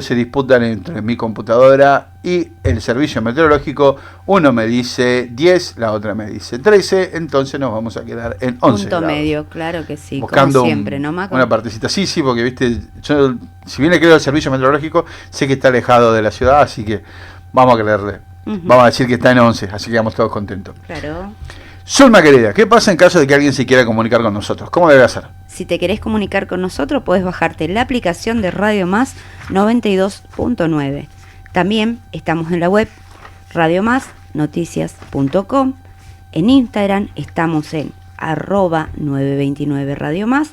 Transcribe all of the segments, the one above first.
se disputan entre mi computadora y el servicio meteorológico. Uno me dice 10, la otra me dice 13, entonces nos vamos a quedar en 11 punto grados. medio, claro que sí, Buscando como siempre, ¿no, Maco? una partecita. Sí, porque viste, yo, si bien le creo al servicio meteorológico, sé que está alejado de la ciudad, así que vamos a creerle. Vamos a decir que está en 11, así que vamos todos contentos. Claro. Zulma querida, ¿qué pasa en caso de que alguien se quiera comunicar con nosotros? ¿Cómo debe hacer? Si te querés comunicar con nosotros, podés bajarte la aplicación de Radio Más 92.9. También estamos en la web radiomasnoticias.com. En Instagram estamos en @929 Radio Más,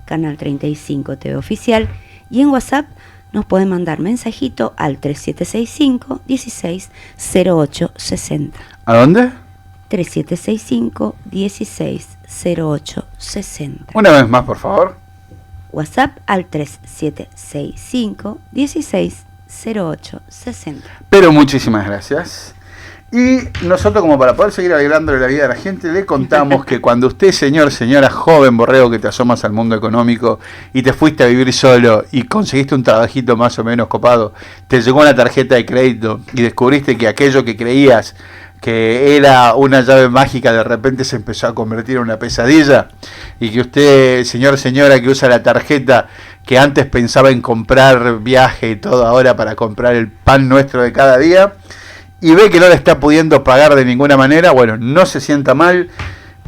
@canal 35 TV Oficial. Y en WhatsApp nos pueden mandar mensajito al 3765 16 08 60. ¿A dónde? 3765 16 08 60. Una vez más, por favor. WhatsApp al 3765 16 08 60. Pero muchísimas gracias. Y nosotros, como para poder seguir alegrándole la vida a la gente, le contamos que cuando usted, señora, joven borrego que te asomas al mundo económico y te fuiste a vivir solo y conseguiste un trabajito más o menos copado, te llegó una tarjeta de crédito y descubriste que aquello que creías que era una llave mágica de repente se empezó a convertir en una pesadilla, y que usted, señora que usa la tarjeta, que antes pensaba en comprar viaje y todo, ahora para comprar el pan nuestro de cada día, y ve que no le está pudiendo pagar de ninguna manera, bueno, no se sienta mal,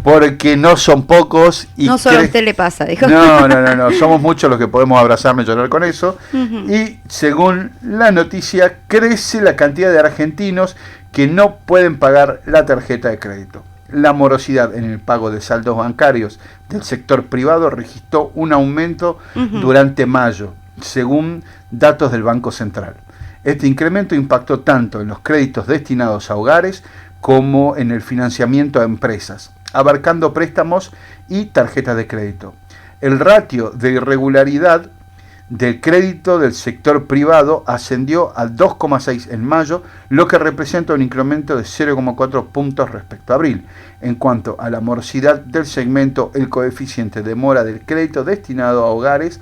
porque no son pocos. Y no solo a usted le pasa, dijo. No, somos muchos los que podemos abrazarnos y llorar con eso. Y según la noticia, crece la cantidad de argentinos que no pueden pagar la tarjeta de crédito. La morosidad en el pago de saldos bancarios del sector privado registró un aumento durante mayo, según datos del Banco Central. Este incremento impactó tanto en los créditos destinados a hogares como en el financiamiento a empresas, abarcando préstamos y tarjetas de crédito. El ratio de irregularidad del crédito del sector privado ascendió a 2,6 en mayo, lo que representa un incremento de 0,4 puntos respecto a abril. En cuanto a la morosidad del segmento, el coeficiente de mora del crédito destinado a hogares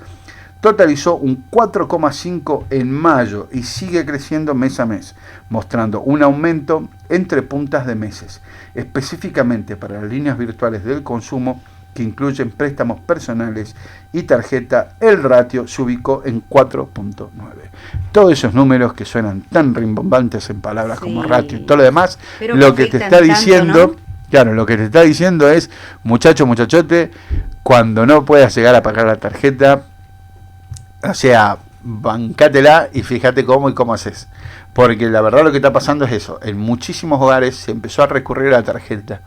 totalizó un 4,5 en mayo y sigue creciendo mes a mes, mostrando un aumento entre puntas de meses. Específicamente para las líneas virtuales del consumo, que incluyen préstamos personales y tarjeta, el ratio se ubicó en 4,9. Todos esos números que suenan tan rimbombantes en palabras como ratio y todo lo demás, pero lo que te está diciendo, tanto, ¿no? Claro, lo que te está diciendo es, muchachote, cuando no puedas llegar a pagar la tarjeta, o sea, bancátela y fíjate cómo y cómo haces. Porque la verdad lo que está pasando es eso. En muchísimos hogares se empezó a recurrir a la tarjeta,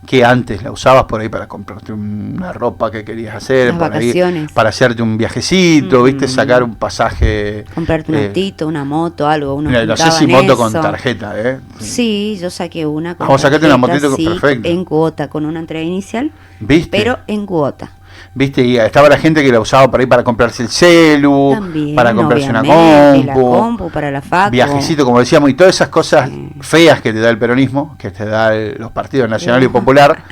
que antes la usabas por ahí para comprarte una ropa que querías hacer, las vacaciones, para hacerte un viajecito, viste, sacar un pasaje, comprarte un autito, una moto, algo. Uno no sé si moto con tarjeta, Sí, yo saqué una con vamos a sacarte una motito, sí, perfecto, en cuota, con una entrega inicial, ¿viste? Pero en cuota. Viste, y estaba la gente que la usaba para ir para comprarse el celu, también, para comprarse una compu, para la facu, viajecito, como decíamos, y todas esas cosas feas que te da el peronismo, que te da los partidos nacional y popular.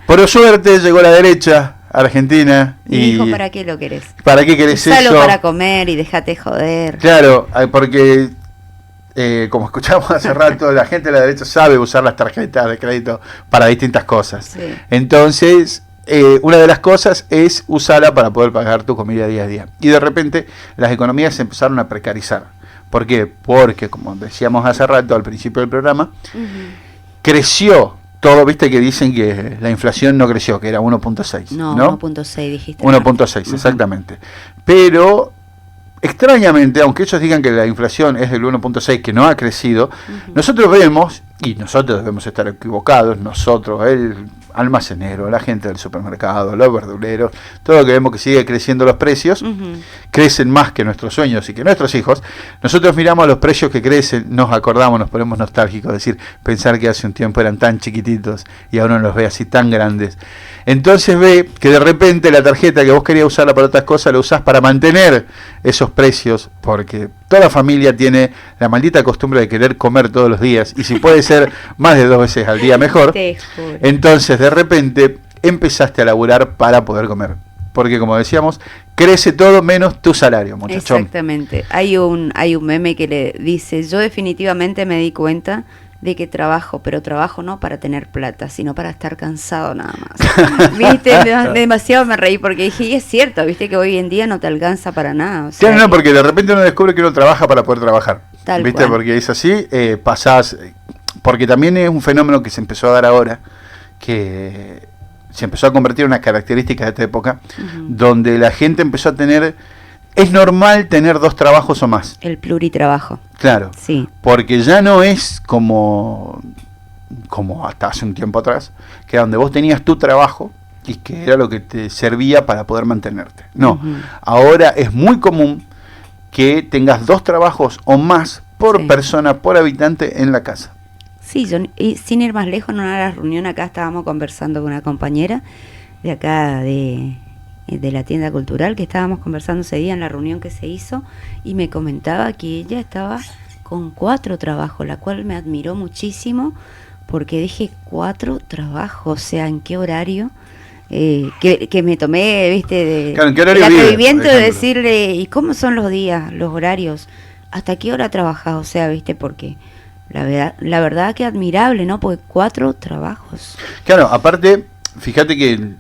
Por suerte llegó la derecha argentina y dijo, ¿para qué lo querés? ¿Para qué querés eso? Solo para comer y dejate joder. Claro, porque como escuchamos hace rato, la gente de la derecha sabe usar las tarjetas de crédito para distintas cosas. Sí. Entonces, una de las cosas es usarla para poder pagar tu comida día a día. Y de repente las economías se empezaron a precarizar. ¿Por qué? Porque, como decíamos hace rato al principio del programa, creció todo, viste que dicen que la inflación no creció, que era 1,6. No, 1,6 dijiste. 1,6, exactamente. Pero extrañamente, aunque ellos digan que la inflación es del 1,6, que no ha crecido, nosotros vemos, y nosotros debemos estar equivocados, nosotros, el almacenero, la gente del supermercado, los verduleros, todo lo que vemos que sigue creciendo los precios, crecen más que nuestros sueños y que nuestros hijos. Nosotros miramos los precios que crecen, nos acordamos, nos ponemos nostálgicos, es decir, pensar que hace un tiempo eran tan chiquititos y ahora uno los ve así tan grandes. Entonces ve que de repente la tarjeta que vos querías usarla para otras cosas, la usás para mantener esos precios, porque toda familia tiene la maldita costumbre de querer comer todos los días, y si puede ser más de 2 veces al día mejor. Entonces de repente empezaste a laburar para poder comer. porque como decíamos, crece todo menos tu salario, muchachón. Exactamente. Hay un meme que le dice, yo definitivamente me di cuenta de que trabajo, pero trabajo no para tener plata, sino para estar cansado nada más. ¿Viste? Demasiado me reí porque dije, y es cierto, viste que hoy en día no te alcanza para nada. O sea, Claro, no, porque de repente uno descubre que uno trabaja para poder trabajar. Tal ¿Viste? cual. Porque es así, pasás, porque también es un fenómeno que se empezó a dar ahora, que se empezó a convertir en una característica de esta época, donde la gente empezó a tener, es normal tener 2 trabajos o más. el pluritrabajo. Claro. Sí. Porque ya no es como hasta hace un tiempo atrás, que donde vos tenías tu trabajo y que era lo que te servía para poder mantenerte. No, Ujú. ahora es muy común que tengas 2 trabajos o más por Sí. persona, por habitante en la casa. Sí, y sin ir más lejos, en una de las reuniones acá estábamos conversando con una compañera de acá de la tienda cultural, que estábamos conversando ese día en la reunión que se hizo, y me comentaba que ella estaba con 4 trabajos, la cual me admiró muchísimo, porque dije 4 trabajos, o sea, ¿en qué horario? Que me tomé, viste, Claro, ¿en qué horario el vive, atrevimiento por de ejemplo? decirle, ¿y cómo son los días, los horarios? ¿Hasta qué hora trabajas? O sea, viste, porque la verdad que admirable, ¿no? Porque 4 trabajos. Claro, aparte, fíjate que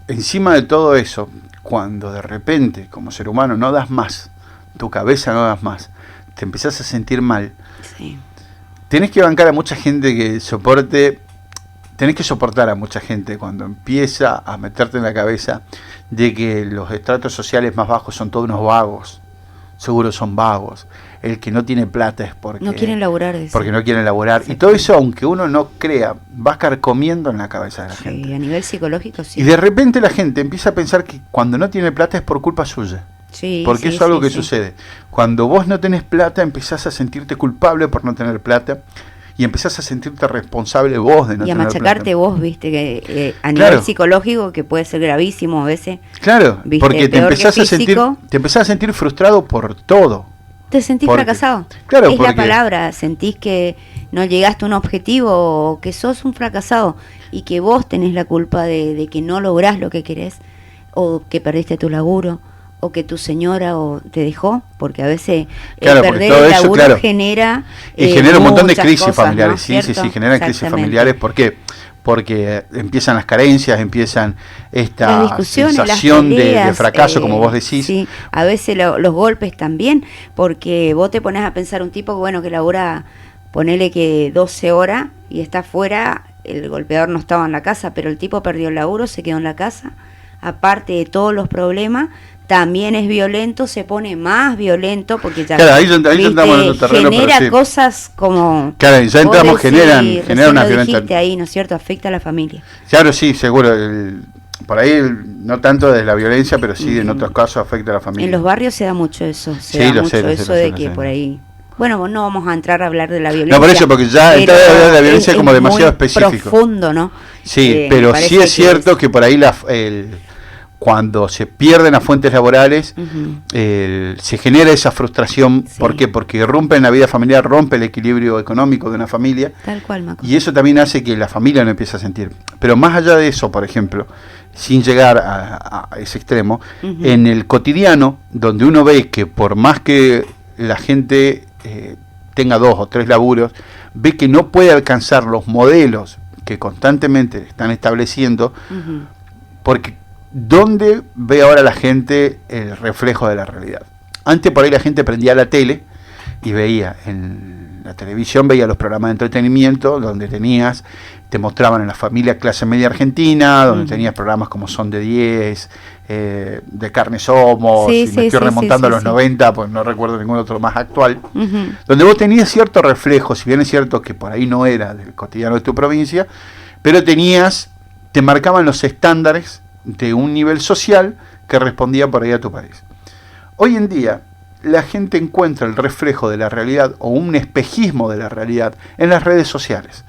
encima de todo eso, cuando de repente, como ser humano, no das más, tu cabeza no das más, te empezás a sentir mal, Sí. tenés que bancar a mucha gente que soporte, tenés que soportar a mucha gente cuando empieza a meterte en la cabeza de que los estratos sociales más bajos son todos unos vagos, seguro son vagos, el que no tiene plata es porque No quieren laburar de eso. porque no quieren laburar, y todo eso, aunque uno no crea, va carcomiendo en la cabeza de la Sí, gente. a nivel psicológico sí. Y de repente la gente empieza a pensar que cuando no tiene plata es por culpa suya. Sí, Porque sí, eso es algo sí, que sí. sucede. Cuando vos no tenés plata, empezás a sentirte culpable por no tener plata y empezás a sentirte responsable vos de no Y a tener machacarte plata. vos, viste, que a Claro. nivel psicológico, que puede ser gravísimo a veces, Claro, Viste, porque te peor que empezás a sentir, físico. te empezás a sentir frustrado por todo. te sentís Porque- fracasado. claro, es porque- la palabra, sentís que no llegaste a un objetivo o que sos un fracasado y que vos tenés la culpa de que no lográs lo que querés o que perdiste tu laburo o que tu señora te dejó, porque a veces Claro, porque perder todo el eso, laburo claro. genera Y genera un montón de muchas crisis cosas, familiares, ¿no? sí, sí, ¿Cierto? sí, generan crisis Exactamente. familiares. ¿Por qué? Porque empiezan las carencias, empiezan Las esta discusiones, las sensación de peleas, fracaso, como vos decís. Sí, a veces los golpes también, porque vos te pones a pensar un tipo bueno que labura, ponele que 12 horas y está afuera, el golpeador no estaba en la casa, pero el tipo perdió el laburo, se quedó en la casa, aparte de todos los problemas, también es violento, se pone más violento porque ya Claro, ahí ya ¿viste? entramos en otro terreno, genera pero sí. cosas como Claro, ya vos entramos, decís, generan recién una lo violenta. dijiste ahí, ¿no es cierto? Afecta a la familia. Claro, sí, seguro. Por ahí no tanto de la violencia, pero sí en otros casos afecta a la familia. En los barrios se da mucho eso, Sí, se da lo mucho sé, lo sé, eso lo sé, de lo que sé. por ahí. Bueno, no vamos a entrar a hablar de la violencia. No, por eso, porque ya pero entrar a hablar de la violencia es como demasiado muy específico. profundo, ¿no? Sí, Me pero parece sí es cierto que por ahí cuando se pierden las fuentes laborales, Ujú. se genera esa frustración. Sí. ¿Por qué? Porque rompe en la vida familiar, rompe el equilibrio económico de una familia. Tal cual, Maco. Y eso también hace que la familia no empiece a sentir. Pero más allá de eso, por ejemplo, sin llegar a ese extremo, Ujú. en el cotidiano, donde uno ve que por más que la gente tenga 2 o 3 laburos, ve que no puede alcanzar los modelos que constantemente están estableciendo, Ujú. porque ¿dónde ve ahora la gente el reflejo de la realidad? Antes por ahí la gente prendía la tele y veía en la televisión, veía los programas de entretenimiento donde te mostraban en la familia clase media argentina, donde Ujú. tenías programas como Son de 10, de Carne Somos, Sí, y sí, me estoy sí, remontando sí, a los sí. 90, pues no recuerdo ningún otro más actual, Ujú. donde vos tenías cierto reflejo, si bien es cierto que por ahí no era del cotidiano de tu provincia, pero te marcaban los estándares de un nivel social que respondía por ahí a tu país. Hoy en día, la gente encuentra el reflejo de la realidad o un espejismo de la realidad en las redes sociales.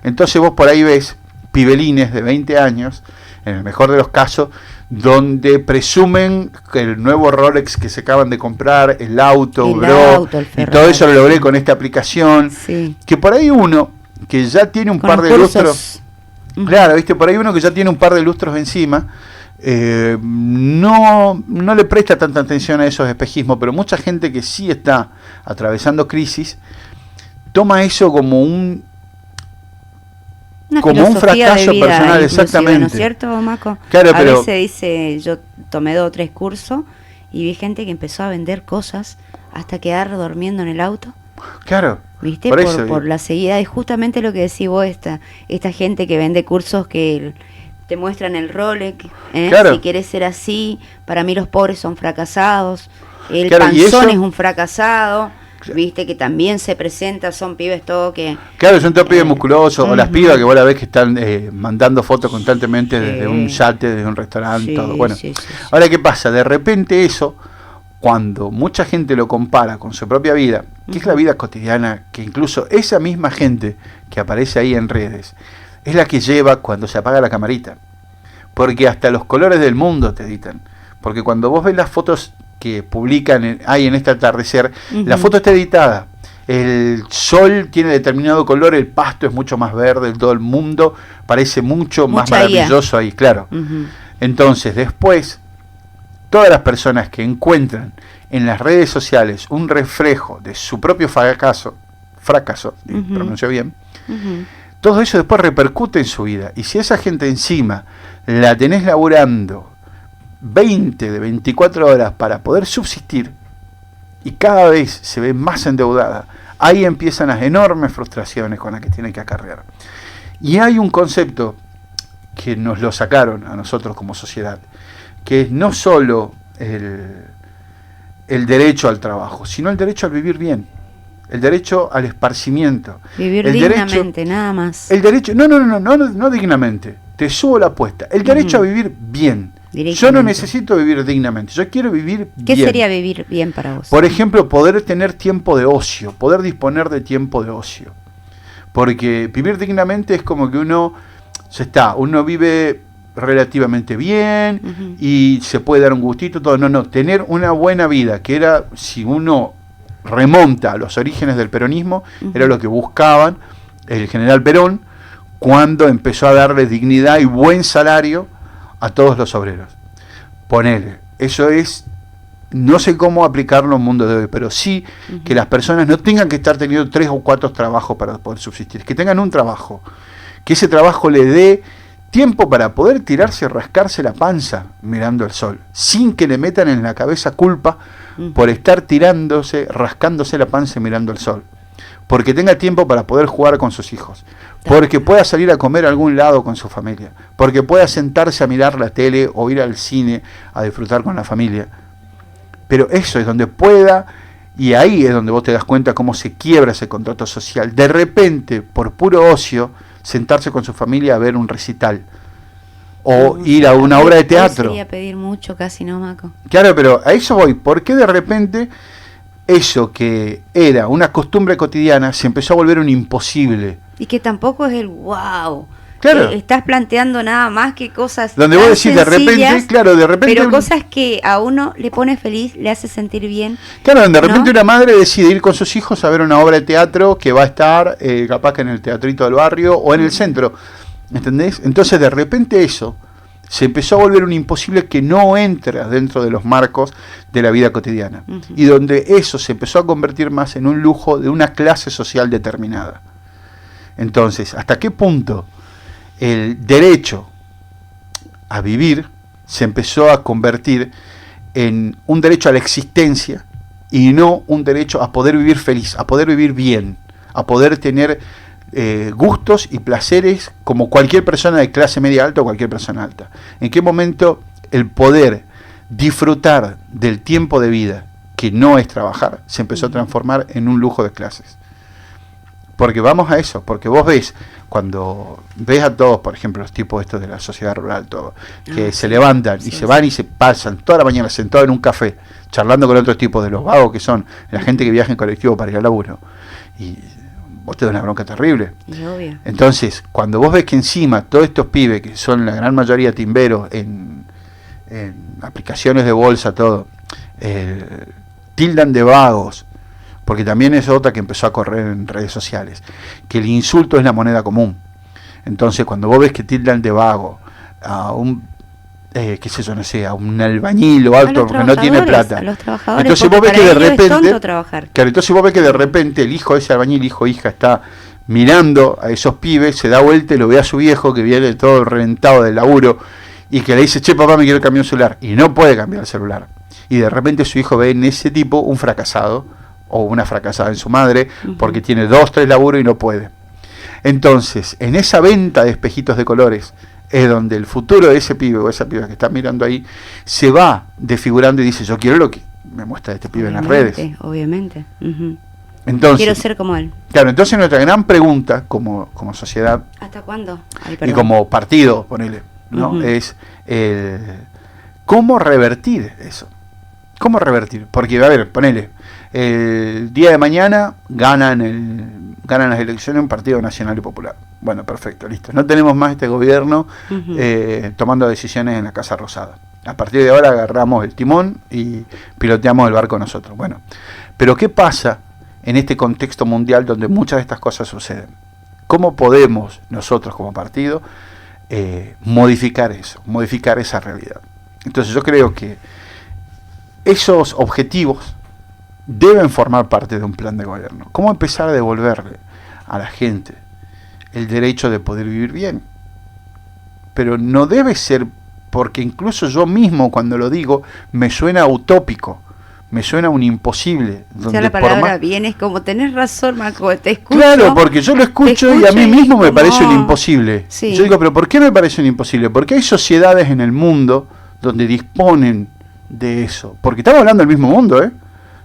Entonces vos por ahí ves pibelines de 20 años, en el mejor de los casos, donde presumen que el nuevo Rolex que se acaban de comprar, el auto, El bro, auto, el y todo eso lo Ferrari. logré con esta aplicación, Sí. que por ahí uno que ya tiene un Con par los de cursos. lustros, claro, viste, por ahí uno que ya tiene un par de lustros encima, no le presta tanta atención a esos espejismos, pero mucha gente que sí está atravesando crisis toma eso como un fracaso vida, personal, exactamente. ¿No es cierto, Maco? Claro, a veces dice, yo tomé 2 o 3 cursos y vi gente que empezó a vender cosas hasta quedar durmiendo en el auto. Claro. ¿Viste? Por la seguida. Es justamente lo que decís vos, esta gente que vende cursos que te muestran el Rolex, claro. Si querés ser así, para mí los pobres son fracasados, el claro, panzón es un fracasado, viste que también se presenta, son pibes todo que... Claro, son todos pibes musculosos, o las pibas que vos la ves que están mandando fotos constantemente desde un yate, desde un restaurante, todo. Bueno, ahora ¿qué pasa? De repente eso, cuando mucha gente lo compara con su propia vida, que es la vida cotidiana, que incluso esa misma gente que aparece ahí en redes, es la que lleva cuando se apaga la camarita. Porque hasta los colores del mundo te editan. Porque cuando vos ves las fotos que publican ahí en este atardecer, la foto está editada. El sol tiene determinado color, el pasto es mucho más verde, todo el mundo parece mucho más maravilloso ahí, claro. Entonces, después, todas las personas que encuentran en las redes sociales un reflejo de su propio fracaso, pronuncio bien, todo eso después repercute en su vida. Y si esa gente encima la tenés laburando 20 de 24 horas para poder subsistir y cada vez se ve más endeudada, ahí empiezan las enormes frustraciones con las que tienen que acarrear. Y hay un concepto que nos lo sacaron a nosotros como sociedad, que es no solo el derecho al trabajo, sino el derecho al vivir bien, el derecho al esparcimiento. Vivir dignamente, nada más. El derecho, no dignamente, te subo la apuesta, el derecho a vivir bien. Yo no necesito vivir dignamente, yo quiero vivir bien. ¿Qué sería vivir bien para vos? Por ejemplo, poder tener tiempo de ocio, poder disponer de tiempo de ocio. Porque vivir dignamente es como que uno vive relativamente bien y se puede dar un gustito, todo. No, tener una buena vida, que era, si uno remonta a los orígenes del peronismo, era lo que buscaban el general Perón cuando empezó a darle dignidad y buen salario a todos los obreros. Ponele, eso es, no sé cómo aplicarlo en el mundo de hoy, pero sí que las personas no tengan que estar teniendo 3 o 4 trabajos para poder subsistir, que tengan un trabajo, que ese trabajo le dé tiempo para poder tirarse y rascarse la panza mirando el sol, sin que le metan en la cabeza culpa por estar rascándose la panza y mirando el sol. Porque tenga tiempo para poder jugar con sus hijos, porque pueda salir a comer a algún lado con su familia, porque pueda sentarse a mirar la tele o ir al cine a disfrutar con la familia. Pero eso es donde pueda, y ahí es donde vos te das cuenta cómo se quiebra ese contrato social. De repente, por puro ocio, sentarse con su familia a ver un recital o ir a una obra de teatro. Sería pedir mucho, casi, ¿no, Maco? Claro, pero a eso voy. ¿Por qué de repente eso que era una costumbre cotidiana se empezó a volver un imposible? Y que tampoco es el wow. Claro. Estás planteando nada más que cosas donde vos decís de repente, pero cosas que a uno le pone feliz, le hace sentir bien. Claro, de repente una madre decide ir con sus hijos a ver una obra de teatro que va a estar capaz que en el teatrito del barrio o en el centro, ¿entendés? Entonces de repente eso se empezó a volver un imposible que no entra dentro de los marcos de la vida cotidiana, y donde eso se empezó a convertir más en un lujo de una clase social determinada. Entonces, ¿hasta qué punto el derecho a vivir se empezó a convertir en un derecho a la existencia y no un derecho a poder vivir feliz, a poder vivir bien, a poder tener gustos y placeres como cualquier persona de clase media alta o cualquier persona alta? ¿En qué momento el poder disfrutar del tiempo de vida, que no es trabajar, se empezó a transformar en un lujo de clases? Porque vamos a eso, porque vos ves, cuando ves a todos, por ejemplo, los tipos estos de la sociedad rural, todo, que se levantan y se van y se pasan toda la mañana sentados en un café, charlando con otros tipos de los vagos que son, la gente que viaja en colectivo para ir al laburo, y vos te das una bronca terrible. Obvio. Entonces, cuando vos ves que encima todos estos pibes, que son la gran mayoría timberos, en aplicaciones de bolsa, todo, tildan de vagos, porque también es otra que empezó a correr en redes sociales, que el insulto es la moneda común. Entonces, cuando vos ves que tildan de vago a un qué sé yo, no sé, a un albañil o algo, porque no tiene plata. A los trabajadores, entonces vos ves que de repente, trabajar. Claro, entonces vos ves que de repente el hijo de ese albañil, hijo o hija, está mirando a esos pibes, se da vuelta y lo ve a su viejo que viene todo reventado del laburo y que le dice, che papá, me quiero cambiar un celular, y no puede cambiar el celular. Y de repente su hijo ve en ese tipo un fracasado o una fracasada en su madre porque tiene 2, 3 laburos y no puede. Entonces, en esa venta de espejitos de colores es donde el futuro de ese pibe o esa piba que está mirando ahí se va desfigurando y dice, yo quiero lo que me muestra este pibe en las redes. Obviamente. Entonces, quiero ser como él. Claro, entonces nuestra gran pregunta como sociedad ¿hasta cuándo? Y como partido, ponele, ¿no? Es cómo revertir eso. ¿Cómo revertir? Porque, a ver, ponele, el día de mañana ganan las elecciones un partido nacional y popular. Bueno, perfecto, listo. No tenemos más este gobierno tomando decisiones en la Casa Rosada. A partir de ahora agarramos el timón y piloteamos el barco nosotros. Bueno, pero ¿qué pasa en este contexto mundial donde muchas de estas cosas suceden? ¿Cómo podemos nosotros como partido modificar eso, modificar esa realidad? Entonces yo creo que esos objetivos deben formar parte de un plan de gobierno. ¿Cómo empezar a devolverle a la gente el derecho de poder vivir bien? Pero no debe ser, porque incluso yo mismo cuando lo digo me suena utópico, me suena un imposible. O sea, la palabra bien es como, tenés razón, Marco, te escucho. Claro, porque yo lo escucho y a mí mismo me parece un imposible. Sí. Yo digo, pero ¿por qué me parece un imposible? Porque hay sociedades en el mundo donde disponen de eso. Porque estamos hablando del mismo mundo, ¿eh?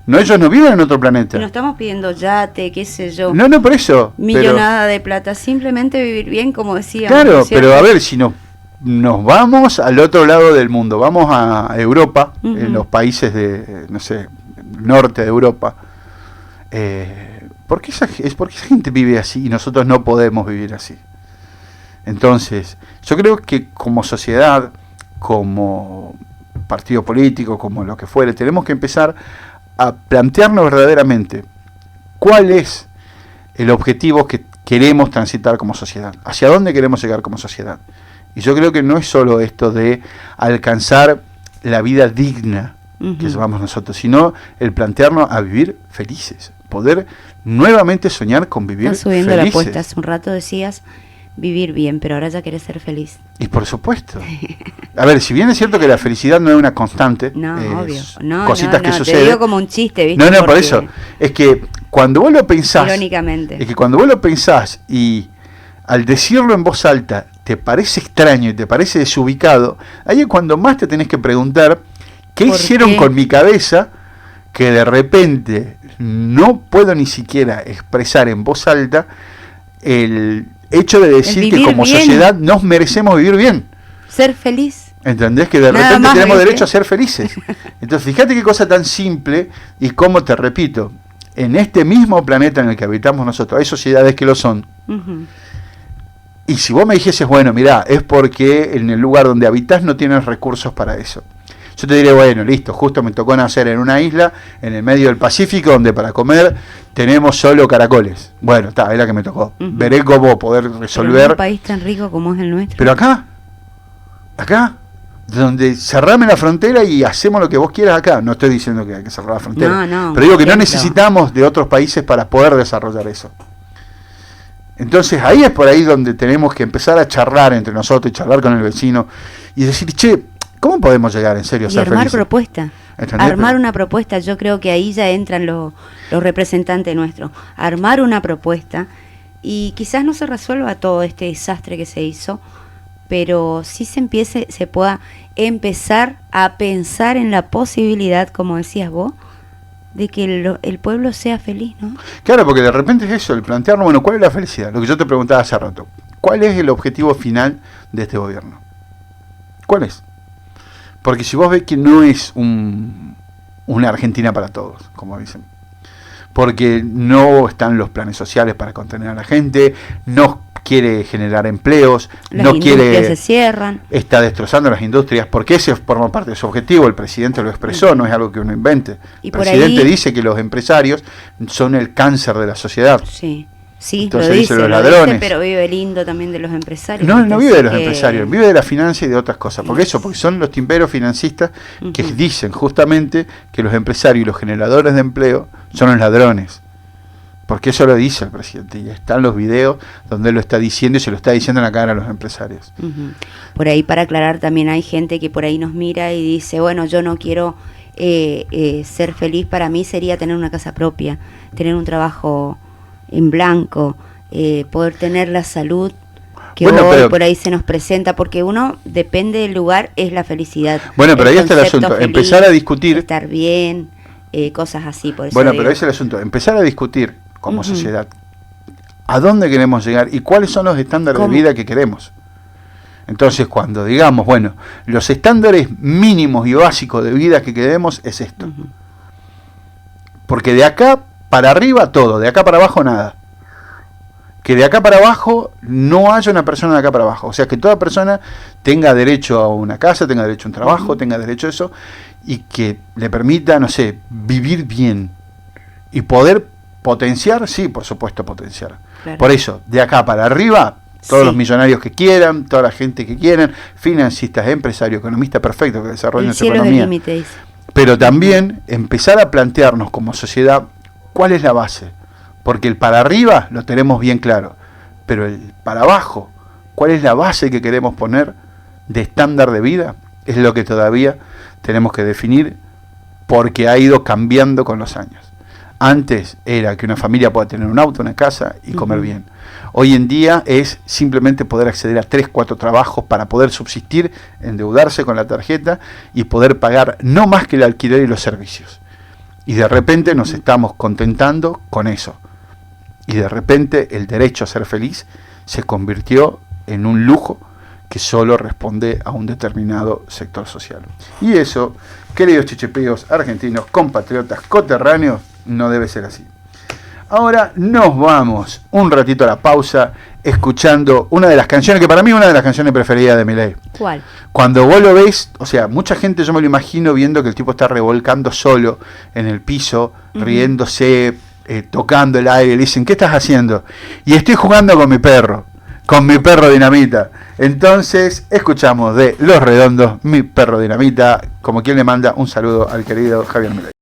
No, ellos no viven en otro planeta. No estamos pidiendo yate, qué sé yo. No, por eso. Millonada de plata, simplemente vivir bien, como decíamos. Claro, ¿no? pero a ver, si nos vamos al otro lado del mundo, vamos a Europa, en los países de, no sé, norte de Europa, ¿por qué esa gente vive así y nosotros no podemos vivir así? Entonces, yo creo que como sociedad, como partido político, como lo que fuere, tenemos que empezar a plantearnos verdaderamente cuál es el objetivo que queremos transitar como sociedad, hacia dónde queremos llegar como sociedad. Y yo creo que no es solo esto de alcanzar la vida digna que llevamos nosotros, sino el plantearnos a vivir felices, poder nuevamente soñar con vivir felices. Estás subiendo la apuesta, hace un rato decías vivir bien, pero ahora ya querés ser feliz. Y por supuesto. A ver, si bien es cierto que la felicidad no es una constante, obvio. Cositas que suceden. Te digo como un chiste, ¿viste? No, por eso. Es que cuando vos lo pensás, irónicamente. Es que cuando vos lo pensás y al decirlo en voz alta te parece extraño y te parece desubicado, ahí es cuando más te tenés que preguntar ¿qué hicieron con mi cabeza que de repente no puedo ni siquiera expresar en voz alta el hecho de decir que como sociedad nos merecemos vivir bien? Ser feliz. ¿Entendés? Que de repente tenemos derecho a ser felices. Entonces, fíjate qué cosa tan simple y cómo, te repito, en este mismo planeta en el que habitamos nosotros, hay sociedades que lo son. Y si vos me dijeses, bueno, mirá, es porque en el lugar donde habitás no tienes recursos para eso. Yo te diré, bueno, listo, justo me tocó nacer en una isla, en el medio del Pacífico, donde para comer tenemos solo caracoles. Bueno, está, es la que me tocó. Veré cómo poder resolver. Pero en un país tan rico como es el nuestro. Pero acá, donde cerrame la frontera y hacemos lo que vos quieras acá. No estoy diciendo que hay que cerrar la frontera. Pero digo que no necesitamos de otros países para poder desarrollar eso. Entonces ahí es por ahí donde tenemos que empezar a charlar entre nosotros y charlar con el vecino y decir, che, ¿cómo podemos llegar en serio a ser armar felices? Propuesta. Armar una propuesta, yo creo que ahí ya entran los representantes nuestros. Armar una propuesta y quizás no se resuelva todo este desastre que se hizo, pero sí se pueda empezar a pensar en la posibilidad, como decías vos, de que el pueblo sea feliz, ¿no? Claro, porque de repente es eso, el plantearnos, bueno, ¿cuál es la felicidad? Lo que yo te preguntaba hace rato. ¿Cuál es el objetivo final de este gobierno? ¿Cuál es? Porque si vos ves que no es una Argentina para todos, como dicen, porque no están los planes sociales para contener a la gente, no quiere generar empleos, las industrias se cierran, está destrozando las industrias, porque ese forma parte de su objetivo, el presidente lo expresó, no es algo que uno invente. El presidente dice que los empresarios son el cáncer de la sociedad. Sí. Sí, entonces lo dice dice, los lo ladrones. dice, pero vive lindo también de los empresarios. No, no vive de los que- empresarios, vive de la financia y de otras cosas. Porque son los timberos financistas que Ujú. dicen justamente que los empresarios y los generadores de empleo son los ladrones. Porque eso lo dice el presidente. Y están los videos donde él lo está diciendo y se lo está diciendo en la cara a los empresarios. Ujú. Por ahí, para aclarar, también hay gente que por ahí nos mira y dice, bueno, yo no quiero ser feliz, para mí sería tener una casa propia, tener un trabajo en blanco, poder tener la salud que Bueno, hoy pero- por ahí se nos presenta, porque uno, depende del lugar, es la felicidad. Bueno, pero ahí está el concepto asunto, feliz, empezar a discutir. estar bien, cosas así, por eso Bueno, digo. pero ese es el asunto. Empezar a discutir como Ujú. sociedad a dónde queremos llegar y cuáles son los estándares ¿Cómo? de vida que queremos. Entonces, cuando digamos, bueno, los estándares mínimos y básicos de vida que queremos es esto. Ujú. Porque de acá para arriba todo, de acá para abajo nada. Que de acá para abajo no haya una persona de acá para abajo. O sea, que toda persona tenga derecho a una casa, tenga derecho a un trabajo, Ujú. tenga derecho a eso, y que le permita, no sé, vivir bien. Y poder potenciar, sí, por supuesto, potenciar. Claro. Por eso, de acá para arriba, todos Sí. los millonarios que quieran, toda la gente que quieran, financistas, empresarios, economistas perfectos que desarrollen El su cielo es el economía. límite, dice. Pero también empezar a plantearnos como sociedad cuál es la base. Porque el para arriba lo tenemos bien claro. Pero el para abajo, cuál es la base que queremos poner de estándar de vida, es lo que todavía tenemos que definir, porque ha ido cambiando con los años. Antes era que una familia pueda tener un auto, una casa y comer Ujú. bien. Hoy en día es simplemente poder acceder a 3, 4 trabajos para poder subsistir, endeudarse con la tarjeta y poder pagar no más que el alquiler y los servicios. Y de repente nos estamos contentando con eso. Y de repente el derecho a ser feliz se convirtió en un lujo que solo responde a un determinado sector social. Y eso, queridos chichepeos argentinos, compatriotas, coterráneos, no debe ser así. Ahora nos vamos un ratito a la pausa escuchando una de las canciones, que para mí es una de las canciones preferidas de Milei. ¿Cuál? Cuando vos lo ves, o sea, mucha gente yo me lo imagino viendo que el tipo está revolcando solo en el piso, Ujú. riéndose, tocando el aire, le dicen, ¿qué estás haciendo? Y estoy jugando con mi perro Dinamita. Entonces, escuchamos de Los Redondos, Mi Perro Dinamita, como quien le manda un saludo al querido Javier Milei.